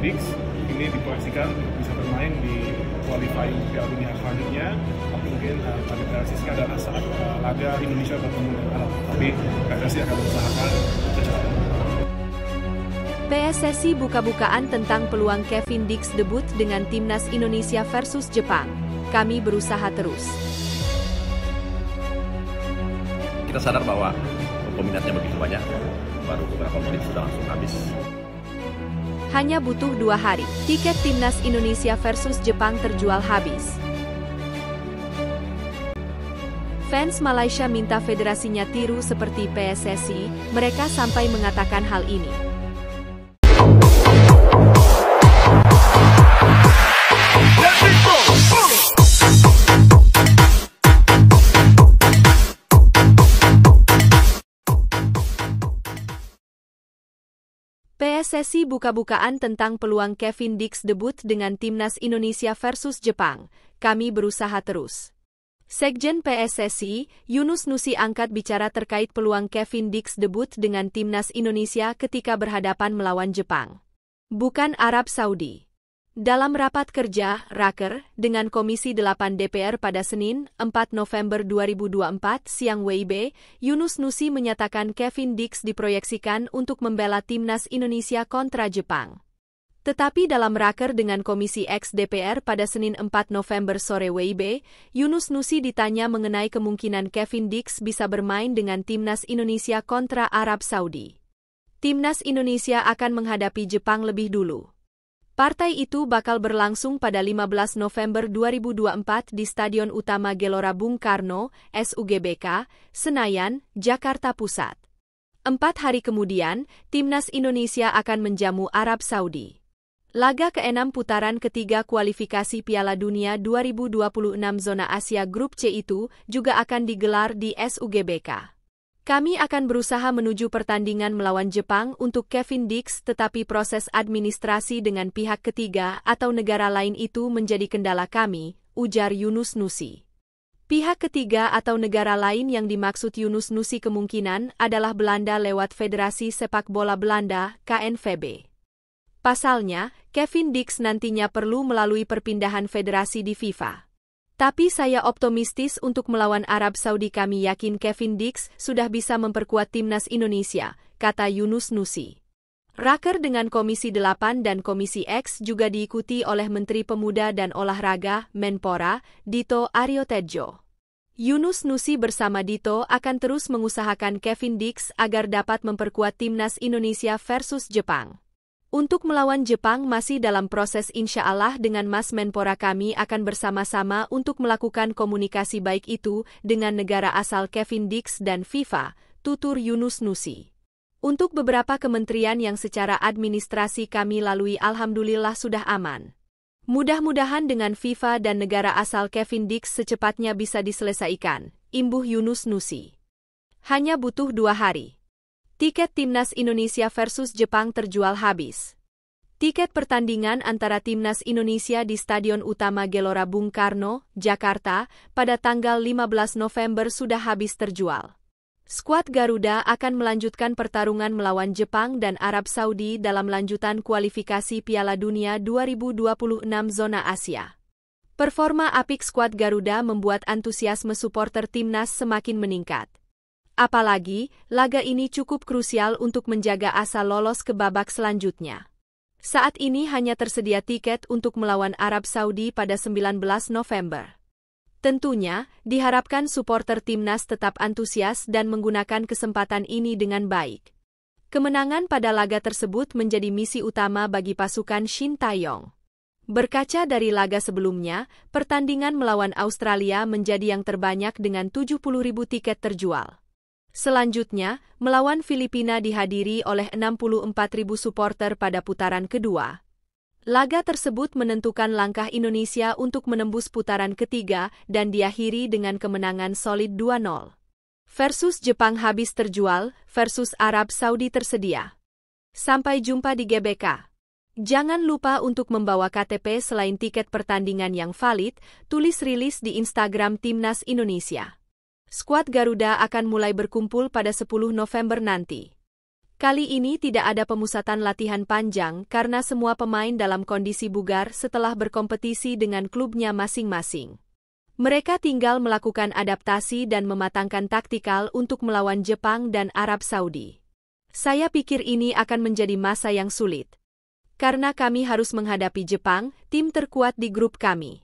Dix ini diproyeksikan bisa bermain di qualifying Piala Dunia selanjutnya, atau mungkin target realistisnya adalah saat laga Indonesia bertemu dengan Arab. Tapi PSSI akan berusahakan secepatnya. PSSI buka-bukaan tentang peluang Kevin Dix debut dengan Timnas Indonesia versus Jepang. Kami berusaha terus. Kita sadar bahwa peminatnya begitu banyak, baru beberapa menit sudah langsung habis. Hanya butuh 2 hari, tiket Timnas Indonesia versus Jepang terjual habis. Fans Malaysia minta federasinya tiru seperti PSSI, mereka sampai mengatakan hal ini. PSSI buka-bukaan tentang peluang Kevin Dix debut dengan Timnas Indonesia versus Jepang. Kami berusaha terus. Sekjen PSSI, Yunus Nusi angkat bicara terkait peluang Kevin Dix debut dengan Timnas Indonesia ketika berhadapan melawan Jepang, bukan Arab Saudi. Dalam rapat kerja, Raker, dengan Komisi 8 DPR pada Senin, 4 November 2024 siang WIB, Yunus Nusi menyatakan Kevin Dix diproyeksikan untuk membela Timnas Indonesia kontra Jepang. Tetapi dalam Raker dengan Komisi X DPR pada Senin 4 November sore WIB, Yunus Nusi ditanya mengenai kemungkinan Kevin Dix bisa bermain dengan Timnas Indonesia kontra Arab Saudi. Timnas Indonesia akan menghadapi Jepang lebih dulu. Partai itu bakal berlangsung pada 15 November 2024 di Stadion Utama Gelora Bung Karno, SUGBK, Senayan, Jakarta Pusat. 4 hari kemudian, Timnas Indonesia akan menjamu Arab Saudi. Laga ke-6 putaran ketiga kualifikasi Piala Dunia 2026 Zona Asia Grup C itu juga akan digelar di SUGBK. Kami akan berusaha menuju pertandingan melawan Jepang untuk Kevin Dix, tetapi proses administrasi dengan pihak ketiga atau negara lain itu menjadi kendala kami, ujar Yunus Nusi. Pihak ketiga atau negara lain yang dimaksud Yunus Nusi kemungkinan adalah Belanda lewat Federasi Sepak Bola Belanda, KNVB. Pasalnya, Kevin Dix nantinya perlu melalui perpindahan federasi di FIFA. Tapi saya optimistis untuk melawan Arab Saudi. Kami yakin Kevin Dix sudah bisa memperkuat Timnas Indonesia, kata Yunus Nusi. Raker dengan Komisi 8 dan Komisi X juga diikuti oleh Menteri Pemuda dan Olahraga, Menpora, Dito Aryo Tejo. Yunus Nusi bersama Dito akan terus mengusahakan Kevin Dix agar dapat memperkuat Timnas Indonesia versus Jepang. Untuk melawan Jepang masih dalam proses, insya Allah dengan Mas Menpora kami akan bersama-sama untuk melakukan komunikasi baik itu dengan negara asal Kevin Dix dan FIFA, tutur Yunus Nusi. Untuk beberapa kementerian yang secara administrasi kami lalui alhamdulillah sudah aman. Mudah-mudahan dengan FIFA dan negara asal Kevin Dix secepatnya bisa diselesaikan, imbuh Yunus Nusi. Hanya butuh 2 hari. Tiket Timnas Indonesia versus Jepang terjual habis. Tiket pertandingan antara Timnas Indonesia di Stadion Utama Gelora Bung Karno, Jakarta, pada tanggal 15 November sudah habis terjual. Skuad Garuda akan melanjutkan pertarungan melawan Jepang dan Arab Saudi dalam lanjutan kualifikasi Piala Dunia 2026 Zona Asia. Performa apik skuad Garuda membuat antusiasme supporter Timnas semakin meningkat. Apalagi, laga ini cukup krusial untuk menjaga asa lolos ke babak selanjutnya. Saat ini hanya tersedia tiket untuk melawan Arab Saudi pada 19 November. Tentunya, diharapkan supporter Timnas tetap antusias dan menggunakan kesempatan ini dengan baik. Kemenangan pada laga tersebut menjadi misi utama bagi pasukan Shin Taeyong. Berkaca dari laga sebelumnya, pertandingan melawan Australia menjadi yang terbanyak dengan 70.000 tiket terjual. Selanjutnya, melawan Filipina dihadiri oleh 64.000 supporter pada putaran kedua. Laga tersebut menentukan langkah Indonesia untuk menembus putaran ketiga dan diakhiri dengan kemenangan solid 2-0. Versus Jepang habis terjual, versus Arab Saudi tersedia. Sampai jumpa di GBK. Jangan lupa untuk membawa KTP selain tiket pertandingan yang valid, tulis rilis di Instagram Timnas Indonesia. Skuad Garuda akan mulai berkumpul pada 10 November nanti. Kali ini tidak ada pemusatan latihan panjang karena semua pemain dalam kondisi bugar setelah berkompetisi dengan klubnya masing-masing. Mereka tinggal melakukan adaptasi dan mematangkan taktikal untuk melawan Jepang dan Arab Saudi. Saya pikir ini akan menjadi masa yang sulit. Karena kami harus menghadapi Jepang, tim terkuat di grup kami.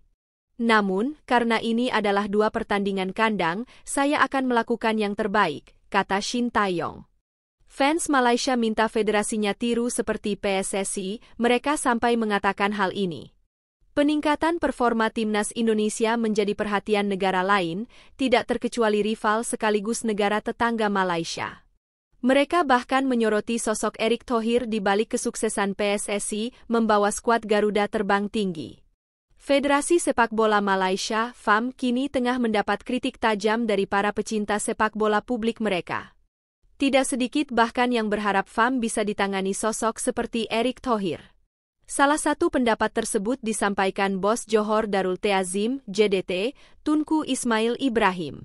Namun, karena ini adalah 2 pertandingan kandang, saya akan melakukan yang terbaik, kata Shin Tae-yong. Fans Malaysia minta federasinya tiru seperti PSSI, mereka sampai mengatakan hal ini. Peningkatan performa timnas Indonesia menjadi perhatian negara lain, tidak terkecuali rival sekaligus negara tetangga Malaysia. Mereka bahkan menyoroti sosok Erick Thohir di balik kesuksesan PSSI membawa skuad Garuda terbang tinggi. Federasi Sepak Bola Malaysia, FAM, kini tengah mendapat kritik tajam dari para pecinta sepak bola publik mereka. Tidak sedikit bahkan yang berharap FAM bisa ditangani sosok seperti Erick Thohir. Salah satu pendapat tersebut disampaikan Bos Johor Darul Ta'zim, JDT, Tunku Ismail Ibrahim.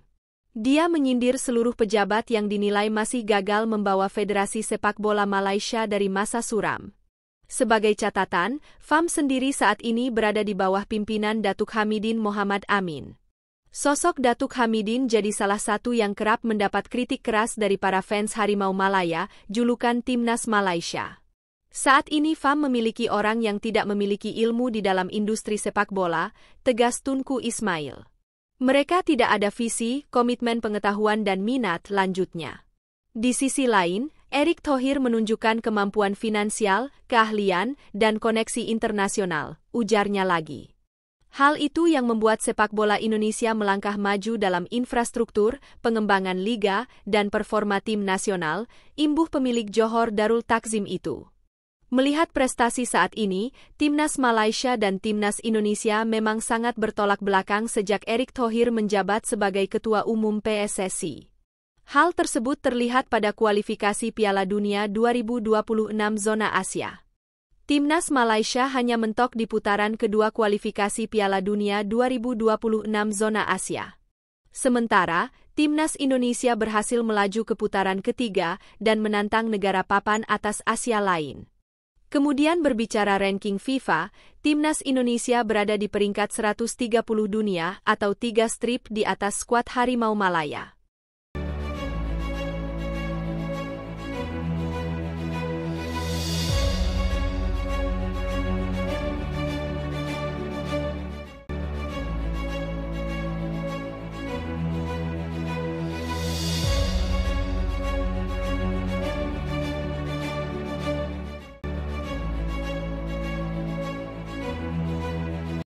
Dia menyindir seluruh pejabat yang dinilai masih gagal membawa Federasi Sepak Bola Malaysia dari masa suram. Sebagai catatan, FAM sendiri saat ini berada di bawah pimpinan Datuk Hamidin Mohamad Amin. Sosok Datuk Hamidin jadi salah satu yang kerap mendapat kritik keras dari para fans Harimau Malaya, julukan Timnas Malaysia. Saat ini FAM memiliki orang yang tidak memiliki ilmu di dalam industri sepak bola, tegas Tunku Ismail. Mereka tidak ada visi, komitmen pengetahuan dan minat, lanjutnya. Di sisi lain, Erick Thohir menunjukkan kemampuan finansial, keahlian, dan koneksi internasional, ujarnya lagi. Hal itu yang membuat sepak bola Indonesia melangkah maju dalam infrastruktur, pengembangan liga, dan performa tim nasional, imbuh pemilik Johor Darul Ta'zim itu. Melihat prestasi saat ini, Timnas Malaysia dan Timnas Indonesia memang sangat bertolak belakang sejak Erick Thohir menjabat sebagai Ketua Umum PSSI. Hal tersebut terlihat pada kualifikasi Piala Dunia 2026 zona Asia. Timnas Malaysia hanya mentok di putaran kedua kualifikasi Piala Dunia 2026 zona Asia. Sementara, Timnas Indonesia berhasil melaju ke putaran ketiga dan menantang negara papan atas Asia lain. Kemudian berbicara ranking FIFA, Timnas Indonesia berada di peringkat 130 dunia atau 3 strip di atas skuad Harimau Malaya.